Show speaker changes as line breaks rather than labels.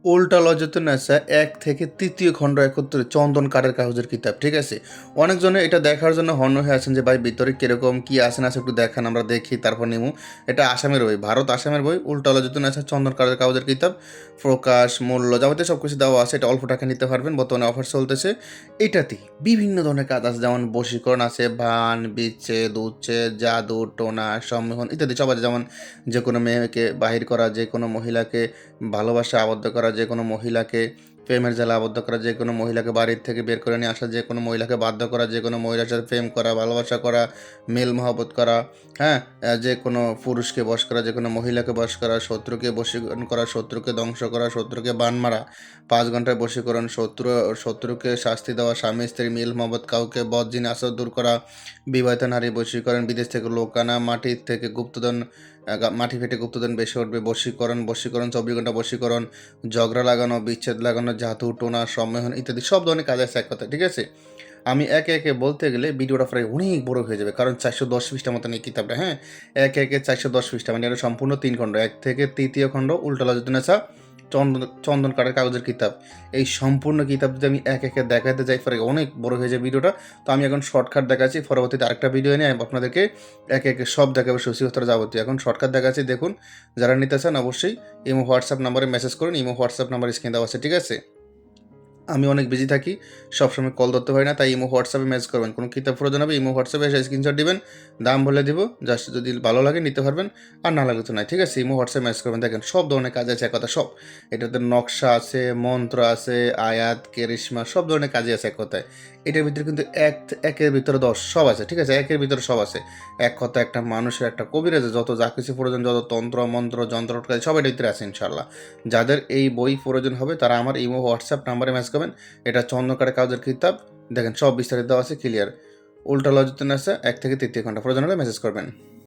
উল্টা লজ্জাতুন্নেসা ১ থেকে ৩য় খণ্ড একত্রে চন্দন কাঠের কাগজের কিতাব, ঠিক আছে? অনেকজনে এটা দেখার জন্য হন্য হয়ে আছেন যে ভাই ভিতরে কিরকম কি আছে না আছে একটু দেখান, আমরা দেখি তারপর নিমু। এটা আসামের বই, ভারত আসামের বই উল্টা লজ্জাতুন্নেসা চন্দন কাঠের কাগজের কিতাব। প্রকাশ, মূল্য যাবতীয় সব কিছু দেওয়া আছে। এটা অল্প টাকায় নিতে পারবেন, বর্তমানে অফার চলতেছে। এটাতে বিভিন্ন ধরনের কাজ আছে, যেমন বশীকরণ আছে, বান, বিচ্ছেদ, উচ্ছেদ, জাদু, টোনা, সম্মোহন ইত্যাদি সব আছে। যেমন যে কোনো মেয়েকে বাহির করা, যে কোনো মহিলাকে ভালোবাসায় আবদ্ধ করা, যে কোনো মহিলাকে প্রেমের জালে আবদ্ধ করা, যে কোনো মহিলাকে বাড়ির থেকে বের করে নিয়ে আসা, যে কোনো মহিলাকে বাধ্য করা, যে কোনো মহিলার সাথে প্রেম করা, ভালোবাসা করা, মেল মহব্বত করা, হ্যাঁ? যে কোনো পুরুষকে বশ করা, যে কোনো মহিলাকে বশ করা, শত্রুকে বশীকরণ করা, শত্রুকে ধ্বংস করা, শত্রুকে বান মারা, ৫ ঘন্টায় বশীকরণ, শত্রুকে শাস্তি দেওয়া, স্বামী স্ত্রী মেল মহব্বত, কাউকে বদজিন আসর দূর করা, বিবাহিত নারী বশীকরণ, বিদেশ থেকে লোক আনা, মাটির থেকে গুপ্তধন, মাটি ফেটে গুপ্তধন বেশি উঠবে, বশীকরণ, ২৪ ঘন্টা বশীকরণ, ঝগড়া লাগানো, বিচ্ছেদ লাগানো, জাদু, টোনা, সম্মোহন ইত্যাদি সব ধরনের কাজ আছে এক কথায়, ঠিক আছে? আমি একে, একে বলতে গেলে ভিডিওটা প্রায় অনেক বড় হয়ে যাবে। কারণ ৪১০ পৃষ্ঠার মতন এই কিতাবটা, হ্যাঁ? একে, একে ৪১০ পৃষ্ঠা মানে এটা সম্পূর্ণ ৩ খণ্ড। ১ থেকে ৩য় খণ্ড উল্টা লাজুদ্দিনেছা চন্দন কাঠের কাগজের কিতাব। এই সম্পূর্ণ কিতাব যদি আমি একে, একে দেখাতে যাই পরে অনেক বড় হয়ে যায় ভিডিওটা। তো আমি এখন শর্টকাট দেখাচ্ছি। পরবর্তীতে আরেকটা ভিডিও এনে আমি আপনাদেরকে একে, একে সব দেখাবো সূচিপত্র যাবতীয়। এখন শর্টকাট দেখাচ্ছি দেখুন। যারা নিতে চান অবশ্যই ইমো, হোয়াটসঅ্যাপ নাম্বারে মেসেজ করুন। ইমো, হোয়াটসঅ্যাপ নাম্বার স্ক্রিনে দেওয়া আছে, ঠিক আছে? আমি অনেক বিজি থাকি, সবসময় কল ধরতে পারি না, তাই ইমো, হোয়াটসঅ্যাপে মেসেজ করবেন। কোনো কিতাব প্রয়োজন হবে ইমো, হোয়াটসঅ্যাপে এসে স্ক্রিনশট দিবেন, দাম বলে দিব। জাস্ট যদি ভালো লাগে নিতে পারবেন, আর না লাগলে তো নাই, ঠিক আছে? ইমো, হোয়াটসঅ্যাপে মেসেজ করবেন। দেখেন সব ধরনের কাজ আছে এক কথা সব। এটাতে নকশা আছে, মন্ত্র আছে, আয়াত, কেরিশমা সব ধরনের কাজই আছে এক কথায়। এটার ভিতরে কিন্তু একের ভিতরে ১০ সব আছে, ঠিক আছে? একের ভিতরে সব আছে। এক কথায় একটা মানুষের একটা কবিরাজের যত যা কিছু প্রয়োজন, যত তন্ত্র, মন্ত্র, যন্ত্র সব এটার ভিতরে আছে ইনশাআল্লাহ। যাদের এই বই প্রয়োজন হবে তারা আমার ইমো, হোয়াটসঅ্যাপ নাম্বারে মেসেজ করবেন। এটা চন্দকারে কাগজের কিতাব। দেখেন সব বিস্তারিত দেওয়া আছে ক্লিয়ার। উল্টা লজিতুন আছে ১ থেকে ৩য় ঘন্টা। প্রয়োজন হলে মেসেজ করবেন।